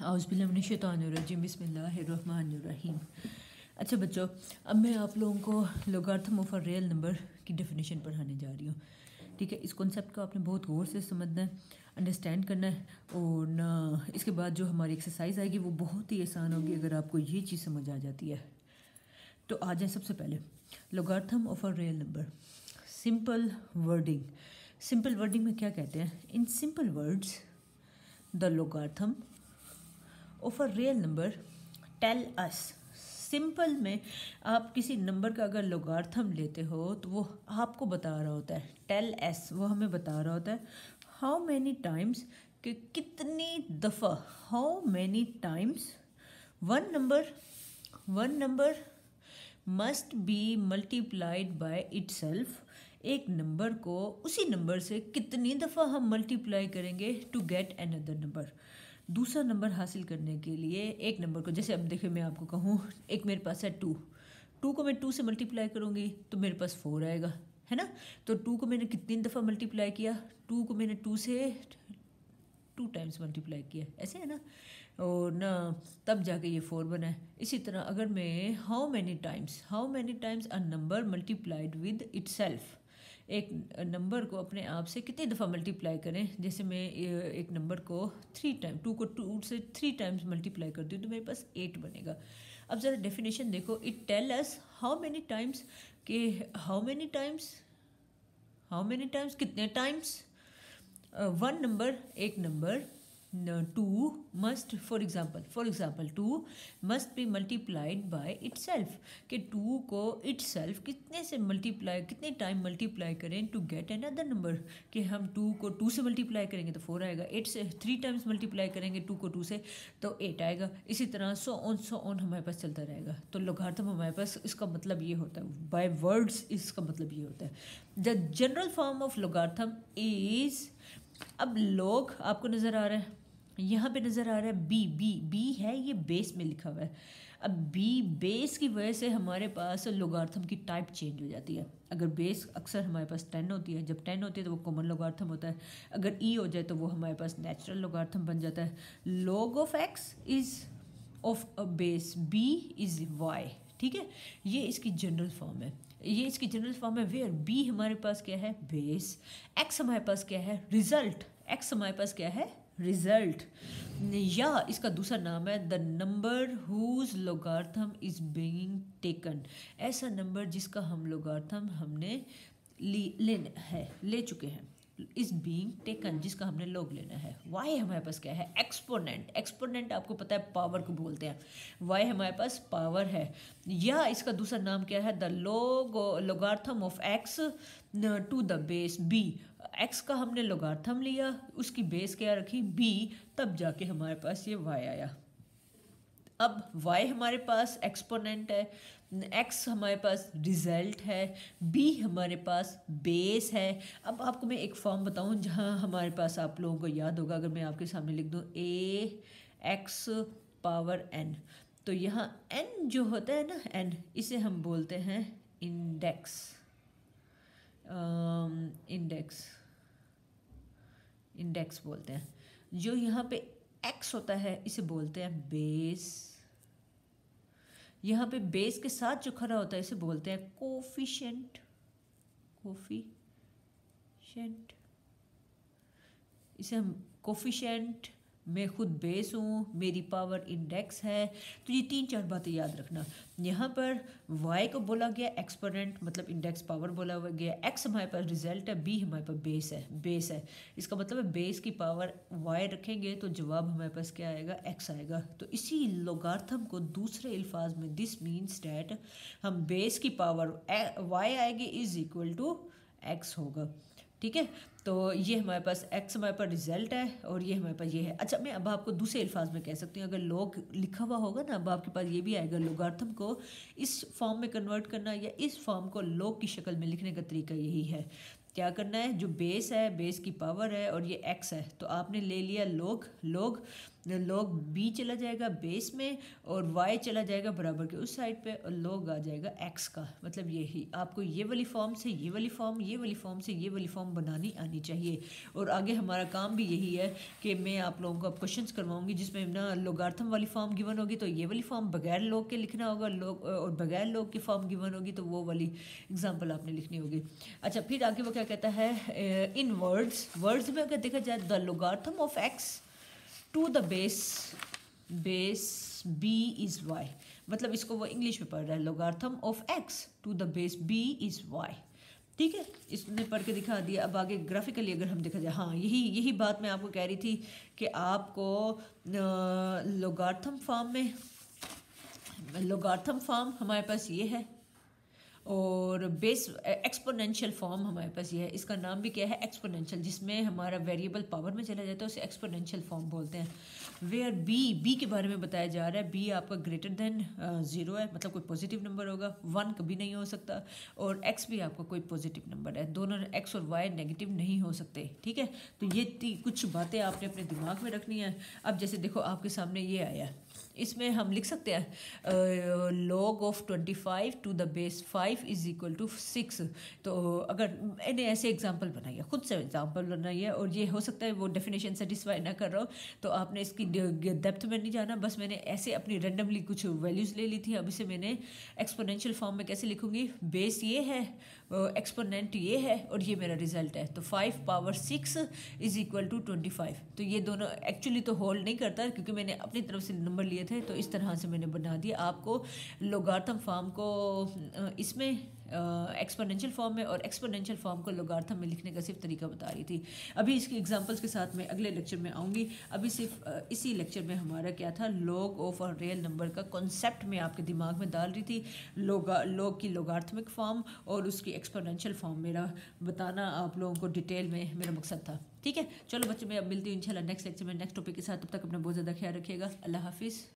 औज़ुबिल्लाहिमिनश्शैतानिर्रजीम बिस्मिल्लाहिर्रहमानिर्रहीम। अच्छा बच्चों, अब मैं आप लोगों को logarithm of a real number की डेफिनेशन पढ़ाने जा रही हूँ। ठीक है, इस कॉन्सेप्ट को आपने बहुत गौर से समझना है, अंडरस्टैंड करना है और ना इसके बाद जो हमारी एक्सरसाइज आएगी वो बहुत ही आसान होगी अगर आपको ये चीज़ समझ आ जाती है। तो आ जाए सबसे पहले logarithm of a real number. Simple wording, simple wording में क्या कहते हैं? In simple words the logarithm of a real number tell us. Simple में आप किसी नंबर का अगर लोगारिथम लेते हो तो वो आपको बता रहा होता है, टेल एस वो हमें बता रहा होता है हाउ मैनी टाइम्स, कि कितनी दफ़ा, how many times one number must be multiplied by itself. एक नंबर को उसी नंबर से कितनी दफ़ा हम मल्टीप्लाई करेंगे टू गेट अनदर नंबर। दूसरा नंबर हासिल करने के लिए एक नंबर को, जैसे अब देखिए मैं आपको कहूँ, एक मेरे पास है टू को मैं 2 से मल्टीप्लाई करूँगी तो मेरे पास 4 आएगा, है ना। तो 2 को मैंने कितनी दफ़ा मल्टीप्लाई किया? 2 को मैंने 2 से 2 टाइम्स मल्टीप्लाई किया, ऐसे है ना, और ना तब जाके ये 4 बना है। इसी तरह अगर मैं how many times a number multiplied with itself, एक नंबर को अपने आप से कितनी दफ़ा मल्टीप्लाई करें। जैसे मैं एक नंबर को 3 टाइम, 2 को 2 से 3 टाइम्स मल्टीप्लाई करती हूँ तो मेरे पास 8 बनेगा। अब ज़रा डेफिनेशन देखो, it tell us how many times, कि हाउ मैनी टाइम्स कितने टाइम्स वन नंबर, एक number to must, for example 2 must be multiplied by itself, कि 2 को इटसेल्फ कितने टाइम मल्टीप्लाई करें टू गेट अनदर नंबर, कि हम 2 को 2 से मल्टीप्लाई करेंगे तो 4 आएगा, 8 से 3 टाइम्स मल्टीप्लाई करेंगे 2 को 2 से तो 8 आएगा। इसी तरह सो ऑन हमारे पास चलता रहेगा। तो लोगारिथम हमारे पास, इसका मतलब ये होता है बाय वर्ड्स, इसका मतलब ये होता है the general form of logarithm is. अब लोग आपको नज़र आ रहा है, यहाँ पे नज़र आ रहा है बी है, ये बेस में लिखा हुआ है। अब बेस की वजह से हमारे पास लोगारिथम की टाइप चेंज हो जाती है। अगर बेस अक्सर हमारे पास 10 होती है, जब 10 होती है तो वो कॉमन लोगारिथम होता है। अगर ई हो जाए तो वो हमारे पास नेचुरल लोगारिथम बन जाता है। Log of x is of a base b is y. ठीक है, ये इसकी जनरल फॉर्म है, वेयर बी हमारे पास क्या है? बेस। एक्स हमारे पास क्या है? रिजल्ट। या इसका दूसरा नाम है the number whose logarithm is being taken, ऐसा नंबर जिसका हम लोगारिथम हमने ले चुके हैं, इज बीइंग टेकन, जिसका हमने लॉग लेना है। वाई हमारे पास क्या है? एक्सपोनेंट आपको पता है पावर को बोलते हैं, वाई हमारे पास पावर है। या इसका दूसरा नाम क्या है? The logarithm of x to the base b, x का हमने लोगारिथम लिया, उसकी बेस क्या रखी? बी, तब जाके हमारे पास ये वाई आया। अब y हमारे पास एक्सपोनेंट है, x हमारे पास रिजल्ट है, b हमारे पास बेस है। अब आपको मैं एक फॉर्म बताऊं जहां हमारे पास, आप लोगों को याद होगा, अगर मैं आपके सामने लिख दूं ax पावर n, तो यहाँ n जो होता है ना, n, इसे हम बोलते हैं इंडेक्स बोलते हैं। जो यहाँ पे x होता है इसे बोलते हैं बेस। यहाँ पे बेस के साथ जो खड़ा होता है इसे बोलते हैं कोफिशिएंट। इसे हम कोफिशिएंट, मैं खुद बेस हूँ, मेरी पावर इंडेक्स है। तो ये 3-4 बातें याद रखना। यहाँ पर y को बोला गया एक्सपोनेंट, मतलब इंडेक्स पावर बोला गया, x हमारे पास रिजल्ट है, b हमारे पास बेस है। इसका मतलब है बेस की पावर y रखेंगे तो जवाब हमारे पास क्या आएगा? x आएगा। तो इसी लोगारिथम को दूसरे अल्फाज में दिस मीन्स डैट हम बेस की पावर y आएगी इज इक्वल टू x होगा। ठीक है, तो ये हमारे पास x हमारे पास रिजल्ट है और ये हमारे पास ये है। अच्छा, मैं अब आपको दूसरे अल्फाज में कह सकती हूँ, अगर लॉग लिखा हुआ होगा ना, अब आपके पास ये भी आएगा। लोगारिथम को इस फॉर्म में कन्वर्ट करना या इस फॉर्म को लॉग की शक्ल में लिखने का तरीका यही है। क्या करना है, जो बेस है, बेस की पावर है और ये x है, तो आपने ले लिया log b चला जाएगा बेस में और y चला जाएगा बराबर के उस साइड पे और log आ जाएगा x का। मतलब यही आपको ये वाली फॉर्म से ये वाली फॉर्म, ये वाली फॉर्म से ये वाली फॉर्म बनानी आनी चाहिए। और आगे हमारा काम भी यही है कि मैं आप लोगों को अब क्वेश्चंस करवाऊंगी जिसमें ना लोगार्थम वाली फॉर्म गिवन होगी तो ये वाली फॉर्म बगैर log के लिखना होगा, log और बगैर log की फॉर्म गिवन होगी तो वो वाली एग्जाम्पल आपने लिखनी होगी। अच्छा, फिर आगे वो क्या कहता है, इन वर्ड्स में अगर देखा जाए the logarithm of x to the base b is y, मतलब इसको वो इंग्लिश में पढ़ रहा है, logarithm of x to the base b is y। ठीक है, इसने पढ़ के दिखा दिया। अब आगे ग्राफिकली अगर हम देखा जाए, हाँ यही बात मैं आपको कह रही थी कि आपको लोगार्थम फॉर्म हमारे पास ये है और बेस एक्सपोनेंशियल फॉर्म हमारे पास ये है। इसका नाम भी क्या है, एक्सपोनेंशियल, जिसमें हमारा वेरिएबल पावर में चला जाता है उसे एक्सपोनेंशियल फॉर्म बोलते हैं। वेयर बी के बारे में बताया जा रहा है, बी आपका ग्रेटर देन 0 है, मतलब कोई पॉजिटिव नंबर होगा, 1 कभी नहीं हो सकता, और एक्स भी आपका कोई पॉजिटिव नंबर है, दोनों एक्स और वाई नेगेटिव नहीं हो सकते। ठीक है, तो ये कुछ बातें आपने अपने दिमाग में रखनी है। अब जैसे देखो आपके सामने ये आया है, इसमें हम लिख सकते हैं log of 25 to the base 5 is equal to 6। तो अगर मैंने ऐसे एग्जांपल बनाई है, खुद से एग्जांपल बनाई है, और ये हो सकता है वो डेफिनेशन सेटिस्फाई ना कर रहा हो, तो आपने इसकी डेप्थ में नहीं जाना, बस मैंने ऐसे अपनी रेंडमली कुछ वैल्यूज़ ले ली थी। अब इसे मैंने एक्सपोनेंशियल फॉर्म में कैसे लिखूंगी, बेस ये है, एक्सपोनेंट ये है और ये मेरा रिजल्ट है, तो 5 पावर 6 इज इक्वल टू 25। तो ये दोनों एक्चुअली तो होल्ड नहीं करता क्योंकि मैंने अपनी तरफ से नंबर लिए थे, तो इस तरह से मैंने बना दिया। आपको लोगार्थम फॉर्म को इसमें एक्सपोनेंशियल फॉर्म में और एक्सपोनेंशियल फॉर्म को लोगार्थम में लिखने का सिर्फ तरीका बता रही थी। अभी इसके एग्जांपल्स के साथ मैं अगले लेक्चर में आऊँगी। अभी सिर्फ इसी लेक्चर में हमारा क्या था, log of a real number का कॉन्सेप्ट मैं आपके दिमाग में डाल रही थी। लॉग की लोगार्थमिक फॉर्म और उसकी एक्सपोनेंशियल फॉर्म मेरा बताना आप लोगों को डिटेल में मेरा मकसद था। ठीक है, चलो बच्चे, मैं अब मिलती हूँ इंशाल्लाह नेक्स्ट लेक्चर में नेक्स्ट टॉपिक के साथ। तब तक अपना बहुत ज़्यादा ख्याल रखिएगा। अल्लाह हाफिज़।